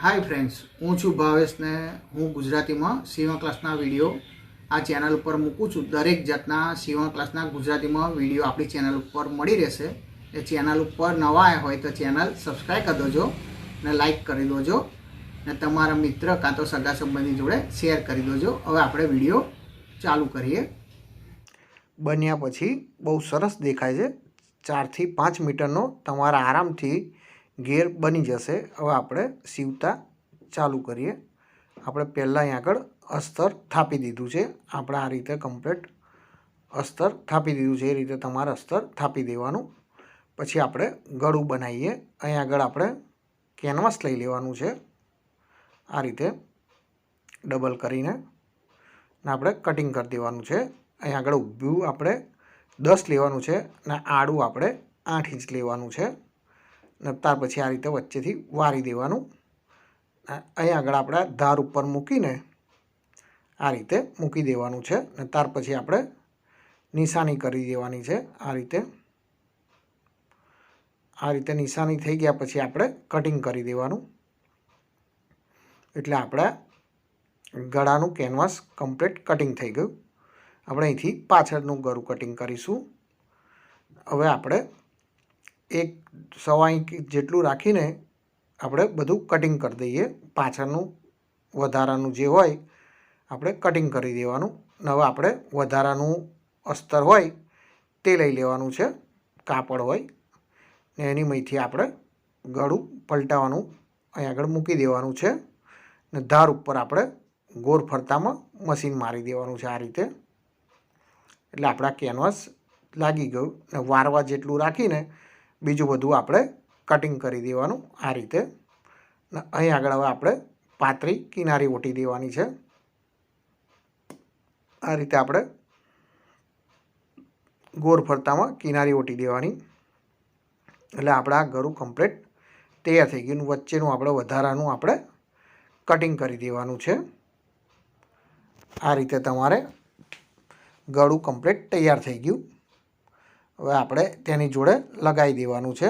Hi friends, हूँ छू भावेश ने हूँ गुजराती में सीवा क्लासना विडियो आ चेनल पर मूकूँ छूँ। दरेक जातना सीवा क्लासना गुजराती में विडियो अपनी चेनल पर मળી રહેશે। ए चेनल पर नवा आया हो तो चेनल सब्सक्राइब कर दो ने लाइक कर दो ने तमारा मित्र का तो सगा संबंधी जोड़े शेर कर दो। हवे आपणे विडियो चालू करिए। बन्या पछी बहु सरस देखाय छे। 4 થી 5 मीटरनो तमारा आरामथी घेर बनी जशे। हवे आपणे सीवता चालू करिए। આપણે પહેલાં અહીં આગળ અસ્તર થાપી દીધું છે। આપણે આ રીતે કમ્પ્લીટ અસ્તર થાપી દીધું છે। એ રીતે તમારે અસ્તર થાપી દેવાનું। પછી આપણે ગળું બનાવીએ। અહીં આગળ આપણે કેનવાસ લઈ લેવાનું છે। આ રીતે ડબલ કરીને આપણે કટિંગ કરી દેવાનું છે। અહીં આગળ ઊભું આપણે 10 લેવાનું છે અને આડું આપણે 8 ઇંચ લેવાનું છે। ને ત્યાર પછી આ રીતે વચ્ચેથી વારી દેવાનું। અહીં આગળ આપણે ધાર ઉપર મૂકીને આ રીતે મૂકી દેવાનું છે અને ત્યાર પછી આપણે નિશાની કરી દેવાની છે। આ રીતે નિશાની થઈ ગયા પછી આપણે કટિંગ કરી દેવાનું। એટલે આપણા ગળાનું કેનવાસ કમ્પ્લીટ કટિંગ થઈ ગયું। આપણે અહીંથી પાછળનું ગળું કટિંગ કરીશું। હવે આપણે 1.25 ઇંચ જેટલું રાખીને આપણે બધું કટિંગ કરી દઈએ। પાછળનું વધારાનું જે હોય આપણે કટિંગ કરી દેવાનું। હવે આપણે વધારાનું અસ્તર હોય તે લઈ લેવાનું છે, કાપડ હોય ને એની મહીથી આપણે ગળું પલટાવવાનું અહીં આગળ મૂકી દેવાનું છે ને ધાર ઉપર આપણે ગોળ ફરતામાં મશીન મારી દેવાનું છે। આ રીતે એટલે આપણા કેનવાસ લાગી ગયું ને વારવા જેટલું રાખીને બીજું બધું આપણે કટિંગ કરી દેવાનું આ રીતે। ને અહીં આગળ હવે આપણે પાતળી કિનારી ઓટી દેવાની છે। આ રીતે આપણે ગોળ ફરતામાં કિનારી ઓટી દેવાની એટલે આપણા ગળું કમ્પ્લીટ તૈયાર થઈ ગયું। વચ્ચેનું આપણે વધારાનું આપણે કટિંગ કરી દેવાનું છે। આ રીતે તમારે ગળું કમ્પ્લીટ તૈયાર થઈ ગયું। હવે આપણે તેની જોડે લગાવી દેવાનું છે।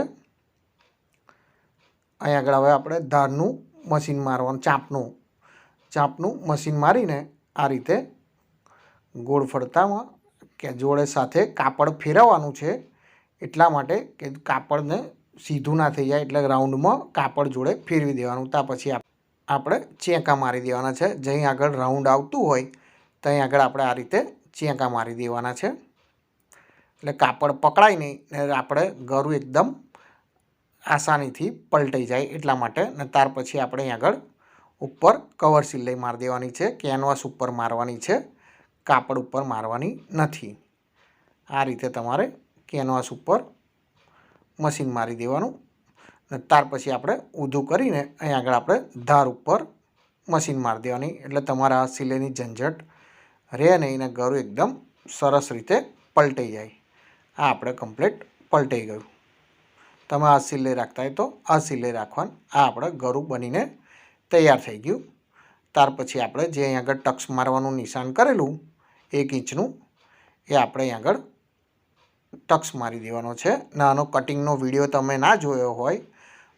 અહીં આગળ હવે આપણે ધારનું મશીન મારવાનું, ચાંપનું મશીન મારીને આ રીતે ગોળ ફરતામાં કે જોડે સાથે કાપડ ફેરવવાનું છે એટલા માટે કે કાપડને સીધું ના થઈ જાય એટલે રાઉન્ડમાં કાપડ જોડે ફેરવી દેવાનું। ત્યાર પછી આપણે ચેંકા મારી દેવાના છે। જ્યાં આગળ રાઉન્ડ આવતું હોય ત્યાં આગળ આપણે આ રીતે ચેંકા મારી દેવાના છે એટલે કાપડ પકડાય નહીં ને આપણે ગળું એકદમ આસાનીથી પલટાઈ જાય એટલા માટે। ને ત્યાર પછી આપણે અહીં આગળ ઉપર કવર સિલાઈ મારી દેવાની છે। કેનવાસ ઉપર મારવાની છે, કાપડ ઉપર મારવાની નથી। આ રીતે તમારે કેનવાસ ઉપર મશીન મારી દેવાનું ને ત્યાર પછી આપણે ઊંધું કરીને અહીં આગળ આપણે ધાર ઉપર મશીન મારી દેવાની એટલે તમારા સિલાઈની ઝંઝટ રહે નહીં ને ગળું એકદમ સરસ રીતે પલટાઈ જાય। આ આપણે કમ્પ્લીટ પલટાઈ ગયું। તમે આ સિલાઈ રાખતા હોય તો આ સિલાઈ રાખવાનું। આ આપણે ગળું બનીને તૈયાર થઈ ગયું। ત્યાર પછી આપણે જે અહીં આગળ ટક્સ મારવાનું નિશાન કરેલું 1 ઇંચનું એ આપણે અહીં આગળ ટક્સ મારી દેવાનો છે। આનો કટિંગનો વિડીયો તમે ના જોયો હોય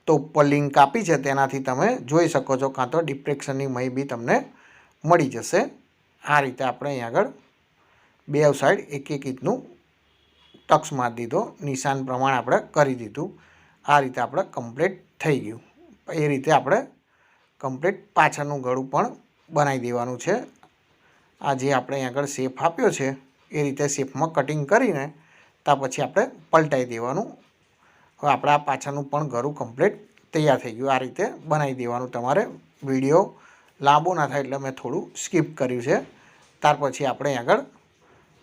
તો ઉપર લિંક આપી છે તેનાથી તમે જોઈ શકો છો, કાં તો ડિસ્ક્રિપ્શનની મય બી તમને મળી જશે। આ રીતે આપણે અહીં આગળ બે સાઈડ 1 ઇંચનું ટક્સ મારી દીધો, નિશાન પ્રમાણે આપણે કરી દીધું। આ રીતે આપણે કમ્પ્લીટ થઈ ગયું। એ રીતે આપણે કમ્પ્લીટ પાછળનું ગળું પણ બનાવી દેવાનું છે। આ જે આપણે અહીં આગળ શેપ આપ્યો છે એ રીતે શેપમાં કટિંગ કરીને ત્યાર પછી આપણે પલટાઈ દેવાનું। હવે આપણા પાછળનું પણ ગળું કમ્પ્લીટ તૈયાર થઈ ગયું। આ રીતે બનાવી દેવાનું તમારે। વિડીયો લાંબો ના થાય એટલે મેં થોડું સ્કીપ કર્યું છે। ત્યાર પછી આપણે અહીં આગળ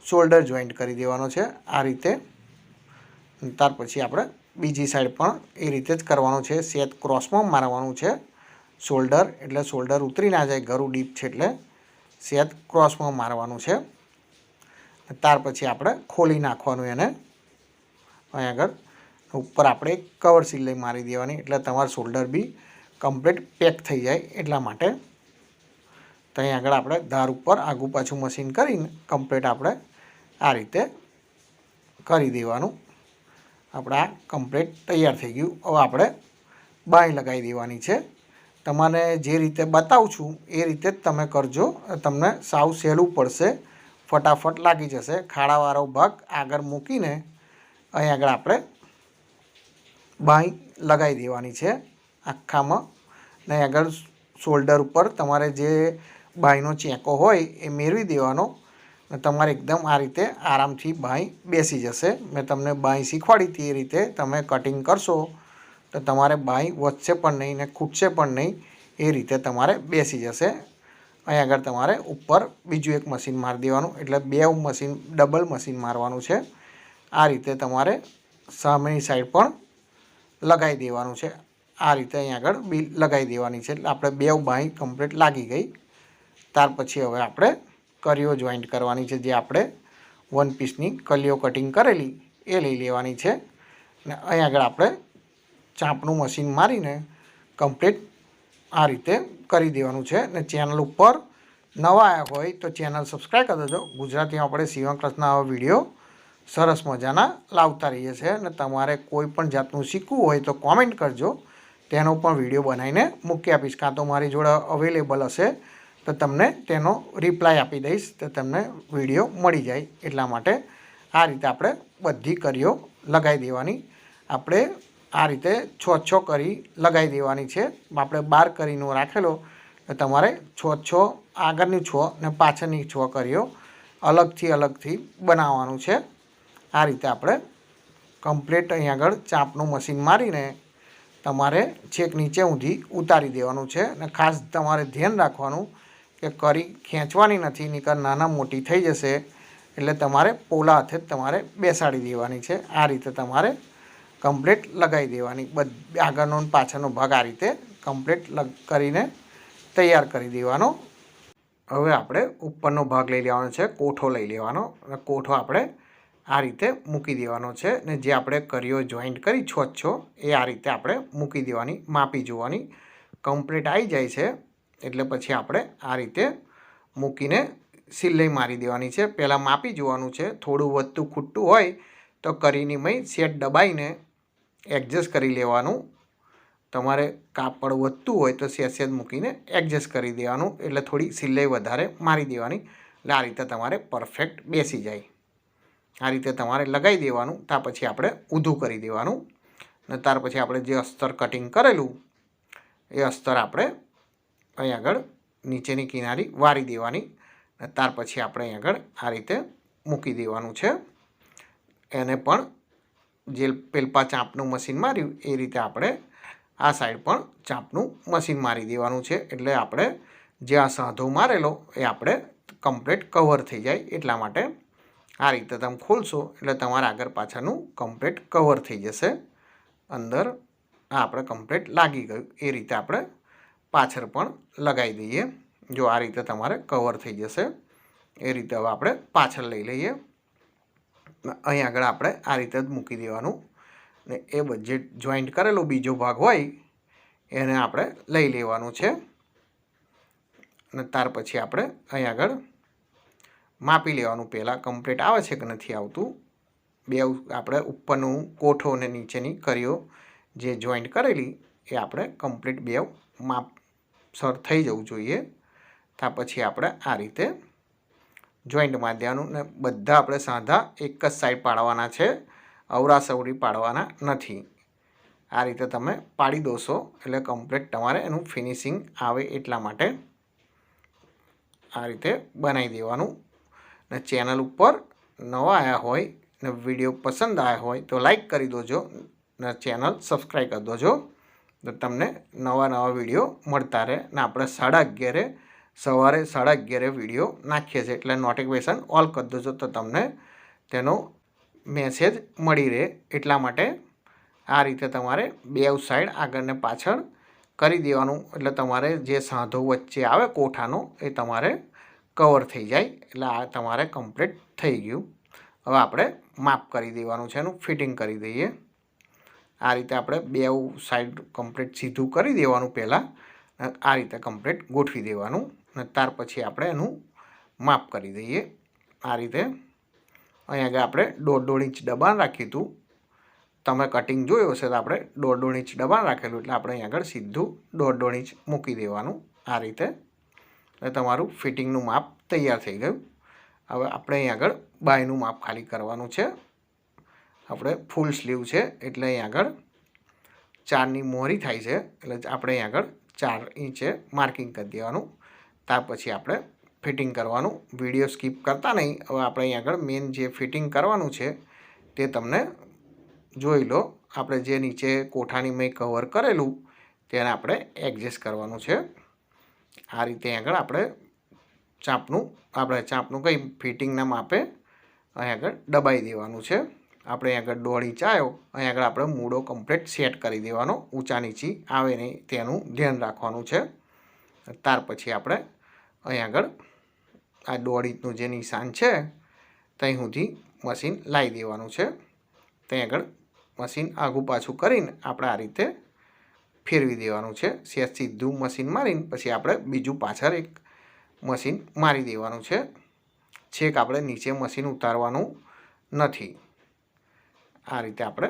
શોલ્ડર જોઈન્ટ કરી દેવાનો છે આ રીતે। ત્યાર પછી આપણે બીજી સાઈડ પણ એ રીતે જ કરવાનું છે। સેટ ક્રોસમાં મારવાનું છે શોલ્ડર, એટલે શોલ્ડર ઉતરી ના જાય, ગળું ડીપ છે એટલે સેટ ક્રોસમાં મારવાનું છે। ત્યાર પછી આપણે ખોલી નાખવાનું એને। અહીં આગળ ઉપર આપણે કવર સિલાઈ મારી દેવાની એટલે તમારું શોલ્ડર બી કમ્પ્લીટ પેક થઈ જાય એટલા માટે। તો અહીં આગળ આપણે ધાર ઉપર આગું પાછું મશીન કરીને કમ્પ્લીટ આપણે આ રીતે કરી દેવાનું। આપણે આ કમ્પ્લીટ તૈયાર થઈ ગયું। હવે આપણે બાંય લગાવી દેવાની છે। તમને જે રીતે બતાવું છું એ રીતે જ તમે કરજો, તમને સાવ સહેલું પડશે, ફટાફટ લાગી જશે. ખાડાવાળો ભાગ આગળ મૂકીને અહીં આગળ આપણે બાંય લગાવી દેવાની છે આખામાં, ને આગળ શોલ્ડર ઉપર તમારે જે બાંયનો ચેકો હોય એ મેળવી દેવાનો, ને તમારે એકદમ આ રીતે આરામથી બાંય બેસી જશે. મેં તમને બાંય શીખવાડી હતી એ રીતે તમે કટિંગ કરશો તો તમારે બાંય વધશે પણ નહીં ને ખૂટશે પણ નહીં, એ રીતે તમારે બેસી જશે. અહીં આગળ તમારે ઉપર બીજું એક મશીન મારી દેવાનું, એટલે બે મશીન ડબલ મશીન મારવાનું છે. આ રીતે તમારે સામેની સાઈડ પણ લગાવી દેવાનું છે. આ રીતે અહીં આગળ બી લગાવી દેવાની છે, એટલે આપણે બે બાંય કમ્પ્લીટ લાગી ગઈ. ત્યાર પછી હવે આપણે કરીઓ જોઈન્ટ કરવાની છે, જે આપણે વન પીસની કલીઓ કટિંગ કરેલી એ લઈ લેવાની છે. ને અહીં આગળ આપણે ચાંપનું મશીન મારીને કમ્પ્લીટ આ રીતે કરી દેવાનું છે. ને ચેનલ ઉપર નવા આવ્યા હોય તો ચેનલ સબસ્ક્રાઈબ કરી દેજો. ગુજરાતીમાં આપણે સીવણ ક્લાસના આવા વિડીયો સરસ મજાના લાવતા રહીએ છીએ. અને તમારે કોઈ પણ જાતનું શીખવું હોય તો કોમેન્ટ કરજો, તેનો પણ વિડીયો બનાવીને મૂકી આપીશ, કાં તો મારી જોડે અવેલેબલ હશે તો તમને તેનો રિપ્લાય આપી દઈશ, તો તમને વિડીયો મળી જાય. એટલા માટે આ રીતે આપણે બધી કરીઓ લગાવી દેવાની. આપણે આ રીતે 6 કરી લગાવી દેવાની છે. આપણે 12 કરીનો રાખેલો, તો તમારે 6 આગળની 6 ને પાછળની 6 કરીઓ અલગથી બનાવવાનું છે. આ રીતે આપણે કમ્પ્લીટ અહીં આગળ ચાંપનું મશીન મારીને તમારે છેક નીચે ઊંધી ઉતારી દેવાનું છે. અને ખાસ તમારે ધ્યાન રાખવાનું કે કરી ખેંચવાની નથી, નહીંતર નાના મોટી થઈ જશે. એટલે તમારે પોલા હાથે જ તમારે બેસાડી દેવાની છે. આ રીતે તમારે કમ્પ્લીટ લગાવી દેવાની, આગળનો અને પાછળનો ભાગ આ રીતે કમ્પ્લીટ કરીને તૈયાર કરી દેવાનો. હવે આપણે ઉપરનો ભાગ લઈ લેવાનો છે, કોઠો લઈ લેવાનો, અને કોઠો આપણે આ રીતે મૂકી દેવાનો છે. ને જે આપણે કરીઓ જોઈન્ટ કરી 6 એ આ રીતે આપણે મૂકી દેવાની, માપી જોવાની. કમ્પ્લીટ આવી જાય છે એટલે પછી આપણે આ રીતે મૂકીને સિલાઈ મારી દેવાની છે. પહેલાં માપી જોવાનું છે, થોડું વધતું ખૂટતું હોય તો કરીની મય સેટ દબાઈને એડજસ્ટ કરી લેવાનું. તમારે કાપડ વધતું હોય તો સેજ મૂકીને એડજસ્ટ કરી દેવાનું, એટલે થોડી સિલાઈ વધારે મારી દેવાની, એટલે આ રીતે તમારે પરફેક્ટ બેસી જાય. આ રીતે તમારે લગાવી દેવાનું. ત્યાર પછી આપણે ઊંધું કરી દેવાનું, અને ત્યાર પછી આપણે જે અસ્તર કટિંગ કરેલું એ અસ્તર આપણે અહીં આગળ નીચેની કિનારી વારી દેવાની, અને ત્યાર પછી આપણે અહીં આગળ આ રીતે મૂકી દેવાનું છે. એને પણ જે પેલપા ચાંપનું મશીન માર્યું એ રીતે આપણે આ સાઈડ પણ ચાંપનું મશીન મારી દેવાનું છે. એટલે આપણે જે આ સાંધો મારેલો એ આપણે કમ્પ્લીટ કવર થઈ જાય. એટલા માટે આ રીતે તમે ખોલશો એટલે તમારા આગળ પાછળનું કમ્પ્લીટ કવર થઈ જશે. અંદર આ આપણે કમ્પ્લીટ લાગી ગયું એ રીતે આપણે પાછળ પણ લગાવી દઈએ. જો આ રીતે તમારે કવર થઈ જશે એ રીતે હવે આપણે પાછળ લઈ લઈએ. અહીં આગળ આપણે આ રીતે જ મૂકી દેવાનું, ને એ જે જોઈન્ટ કરેલો બીજો ભાગ હોય એને આપણે લઈ લેવાનું છે. અને ત્યાર પછી આપણે અહીં આગળ માપી લેવાનું, પહેલાં કમ્પ્લીટ આવે છે કે નથી આવતું. બે આપણે ઉપરનું કોઠો અને નીચેની કરીઓ જે જોઈન્ટ કરેલી એ આપણે કમ્પ્લીટ બે માપસર થઈ જવું જોઈએ. ત્યાર પછી આપણે આ રીતે જોઈન્ટ મારી દેવાનું, ને બધા આપણે સાંધા એક જ સાઈડ પાડવાના છે, અવરાસવરી પાડવાના નથી. આ રીતે તમે પાડી દોશો એટલે કમ્પ્લીટ તમારે એનું ફિનિશિંગ આવે. એટલા માટે આ રીતે બનાવી દેવાનું. ને ચેનલ ઉપર નવા આવ્યા હોય ને વિડીયો પસંદ આવ્યા હોય તો લાઈક કરી દોજો, ને ચેનલ સબસ્ક્રાઈબ કરી દોજો, તો તમને નવા વિડીયો મળતા રહે. ને આપણે 11:30 સવારે 11:30 વિડીયો નાખીએ છીએ, એટલે નોટિફિકેશન ઓલ કરી દોજો તો તમને તેનો મેસેજ મળી રહે. એટલા માટે આ રીતે તમારે બે સાઈડ આગળ ને પાછળ કરી દેવાનું, એટલે તમારે જે સાંધો વચ્ચે આવે કોઠાનો એ તમારે કવર થઈ જાય. એટલે આ તમારે કમ્પ્લીટ થઈ ગયું. હવે આપણે માપ કરી દેવાનું છે, એનું ફિટિંગ કરી દઈએ. આ રીતે આપણે બે સાઈડ કમ્પ્લીટ સીધું કરી દેવાનું, પહેલાં આ રીતે કમ્પ્લીટ ગોઠવી દેવાનું, અને ત્યાર પછી આપણે એનું માપ કરી દઈએ. આ રીતે અહીં આગળ આપણે 1.5 ઇંચ દબાણ રાખ્યું હતું, તમે કટિંગ જોયું હશે તો આપણે 1.5 ઇંચ દબાણ રાખેલું એટલે આપણે અહીં આગળ સીધું 1.5 ઇંચ મૂકી દેવાનું આ રીતે. એટલે તમારું ફિટિંગનું માપ તૈયાર થઈ ગયું. હવે આપણે અહીં આગળ બાયનું માપ ખાલી કરવાનું છે. આપણે ફૂલ સ્લીવ છે એટલે અહીં આગળ 4ની મોહરી થાય છે એટલે આપણે અહીં આગળ 4 ઇંચે માર્કિંગ કરી દેવાનું. ત્યાર પછી આપણે ફિટિંગ કરવાનું. વિડીયો સ્કીપ કરતા નહીં. હવે આપણે અહીં આગળ મેઇન જે ફિટિંગ કરવાનું છે તે તમને જોઈ લો. આપણે જે નીચે કોઠાની મેં કવર કરેલું તેને આપણે એડજસ્ટ કરવાનું છે. આ રીતે આગળ આપણે ચાંપનું કંઈ ફિટિંગના માપે અહીં આગળ દબાઈ દેવાનું છે. આપણે અહીં આગળ 1.5 ઇંચ આવ્યો અહીં આગળ આપણે મૂળો કમ્પ્લીટ સેટ કરી દેવાનો. ઊંચા નીચી આવે નહીં તેનું ધ્યાન રાખવાનું છે. ત્યાર પછી આપણે અહીં આગળ આ 1.5 ઇંચનું જે નિશાન છે ત્યાં સુધી મશીન લાવી દેવાનું છે. ત્યાં આગળ મશીન આઘું પાછું કરીને આપણે આ રીતે ફેરવી દેવાનું છે. સેજ સીધું મશીન મારીને પછી આપણે બીજું પાછળ એક મશીન મારી દેવાનું છે. છેક આપણે નીચે મશીન ઉતારવાનું નથી. આ રીતે આપણે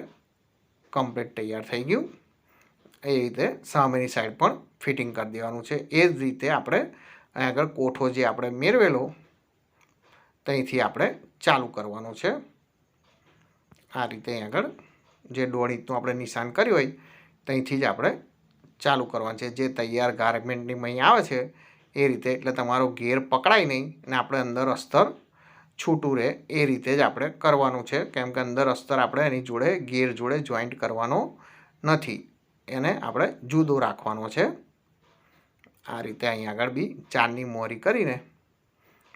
કમ્પ્લીટ તૈયાર થઈ ગયું. એ રીતે સામેની સાઈડ પણ ફિટિંગ કરી દેવાનું છે. એ જ રીતે આપણે અહીં આગળ કોઠો જે આપણે મેળવેલો ત્યાંથી આપણે ચાલુ કરવાનો છે. આ રીતે અહીં આગળ જે 1.5 ઇંચનું આપણે નિશાન કર્યું હોય ત્યાંથી જ આપણે ચાલુ કરવાનું છે. જે તૈયાર ગારમેન્ટની મહીં આવે છે એ રીતે. એટલે તમારો ઘેર પકડાય નહીં અને આપણે અંદર અસ્તર છૂટું રહે એ રીતે જ આપણે કરવાનું છે. કેમ કે અંદર અસ્તર આપણે એની જોડે ઘેર જોડે જોઈન્ટ કરવાનો નથી. એને આપણે જુદો રાખવાનો છે. આ રીતે અહીં આગળ બી 4ની મોહરી કરીને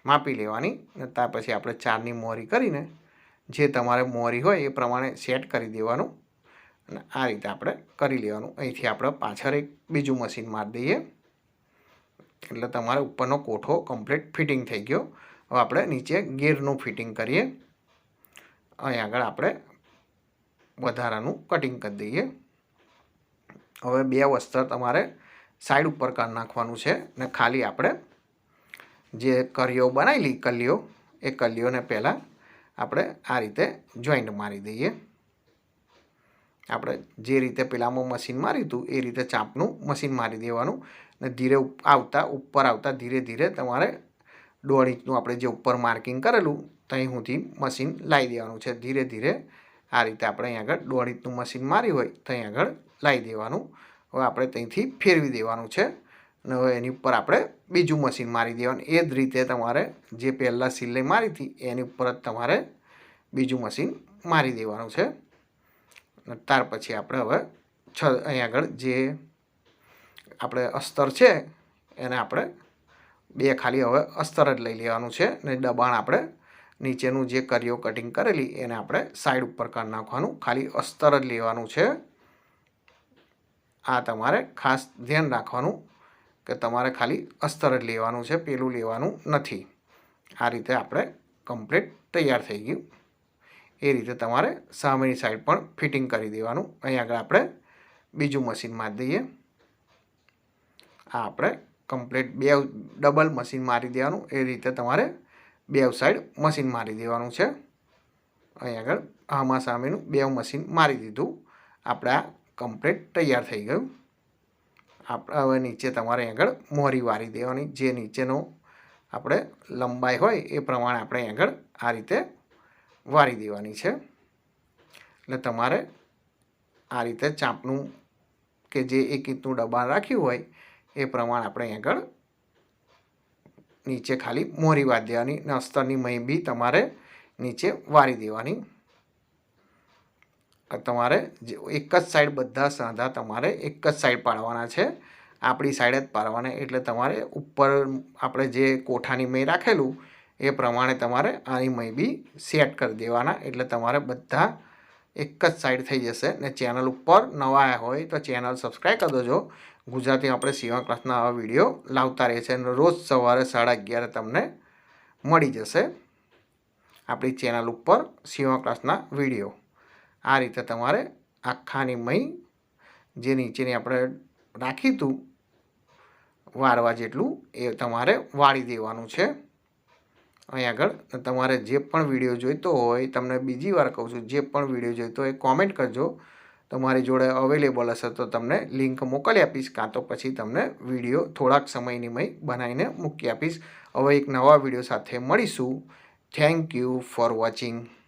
માપી લેવાની. અને ત્યાર પછી આપણે 4ની મોહરી કરીને જે તમારે મોહરી હોય એ પ્રમાણે સેટ કરી દેવાનું. અને આ રીતે આપણે કરી લેવાનું. અહીંથી આપણે પાછળ એક બીજું મશીન મારી દઈએ એટલે તમારે ઉપરનો કોઠો કમ્પ્લીટ ફિટિંગ થઈ ગયો. હવે આપણે નીચે ગેરનું ફિટિંગ કરીએ. અહીં આગળ આપણે વધારાનું કટિંગ કરી દઈએ. હવે 2 અસ્તર તમારે સાઈડ ઉપર કાઢી નાખવાનું છે. ને ખાલી આપણે જે કલીઓ બનાવેલી કલીઓ એ કલીઓને પહેલાં આપણે આ રીતે જોઈન્ટ મારી દઈએ. આપણે જે રીતે પેલામાં મશીન માર્યું હતું એ રીતે ચાંપનું મશીન મારી દેવાનું. ને ધીરે ઉપર આવતા ધીરે ધીરે તમારે 1.5 ઇંચનું આપણે જે ઉપર માર્કિંગ કરેલું ત્યાં સુધી મશીન લાવી દેવાનું છે. ધીરે ધીરે આ રીતે આપણે અહીં આગળ 1.5 ઇંચનું મશીન માર્યું હોય ત્યાં આગળ લાવી દેવાનું. હવે આપણે ત્યાંથી ફેરવી દેવાનું છે. અને હવે એની ઉપર આપણે બીજું મશીન મારી દેવાનું. એ જ રીતે તમારે જે પહેલાં સિલાઈ મારી હતી એની ઉપર જ તમારે બીજું મશીન મારી દેવાનું છે. ત્યાર પછી આપણે હવે અહીં આગળ જે આપણે અસ્તર છે એને આપણે 2 ખાલી હવે અસ્તર જ લઈ લેવાનું છે. ને દબાણ આપણે નીચેનું જે કરીઓ કટિંગ કરેલી એને આપણે સાઈડ ઉપર કાઢી નાખવાનું. ખાલી અસ્તર જ લેવાનું છે. આ તમારે ખાસ ધ્યાન રાખવાનું કે તમારે ખાલી અસ્તર જ લેવાનું છે, પેલું લેવાનું નથી. આ રીતે આપણે કમ્પ્લીટ તૈયાર થઈ ગયું. એ રીતે તમારે સામેની સાઈડ પણ ફિટિંગ કરી દેવાનું. અહીં આગળ આપણે બીજું મશીન મારી દઈએ. આ આપણે કમ્પ્લીટ 2 ડબલ મશીન મારી દેવાનું. એ રીતે તમારે 2 સાઈડ મશીન મારી દેવાનું છે. અહીં આગળ આમાં સામેનું 2 મશીન મારી દીધું. આપણે આ કમ્પ્લીટ તૈયાર થઈ ગયું. આપણે હવે નીચે તમારે અહીં આગળ મોહરી વારી દેવાની. જે નીચેનો આપણે લંબાઈ હોય એ પ્રમાણે આપણે અહીં આગળ આ રીતે વારી દેવાની છે. એટલે તમારે આ રીતે ચાંપનું કે જે 1 ઇંચનું દબાણ રાખ્યું હોય એ પ્રમાણે આપણે અહીં આગળ નીચે ખાલી મોહરી વારી દેવાની. અને અસ્તરની મહીં બી તમારે નીચે વારી દેવાની. તમારે એક જ સાઈડ બધા સાંધા તમારે એક જ સાઈડ પાડવાના છે. આપણી સાઈડ જ પાડવાના. એટલે તમારે ઉપર આપણે જે કોઠાની મહીં રાખેલું એ પ્રમાણે તમારે આની મહીં બી સેટ કરી દેવાના. એટલે તમારે બધા એક જ સાઈડ થઈ જશે. ને ચેનલ ઉપર નવા આવ્યા હોય તો ચેનલ સબસ્ક્રાઈબ કરી દેજો. ગુજરાતી આપણે સીવણ ક્લાસના આવા વિડીયો લાવતા રહે છે. અને રોજ સવારે 11:30 તમને મળી જશે આપણી ચેનલ ઉપર સીવણ ક્લાસના વિડીયો. આ રીતે તમારે આખાની મહીં જે નીચેની આપણે રાખી હતું વારવા જેટલું એ તમારે વાળી દેવાનું છે. અહીં આગળ તમારે જે પણ વિડીયો જોઈતો હોય, તમને બીજી વાર કહું છું, જે પણ વિડીયો જોઈતો હોય કોમેન્ટ કરજો. તમારી જોડે અવેલેબલ હશે તો તમને લિંક મોકલી આપીશ, કાં તો પછી તમને વિડીયો થોડાક સમયની બનાવીને મૂકી આપીશ. હવે એક નવા વિડીયો સાથે મળીશું. Thank you for watching.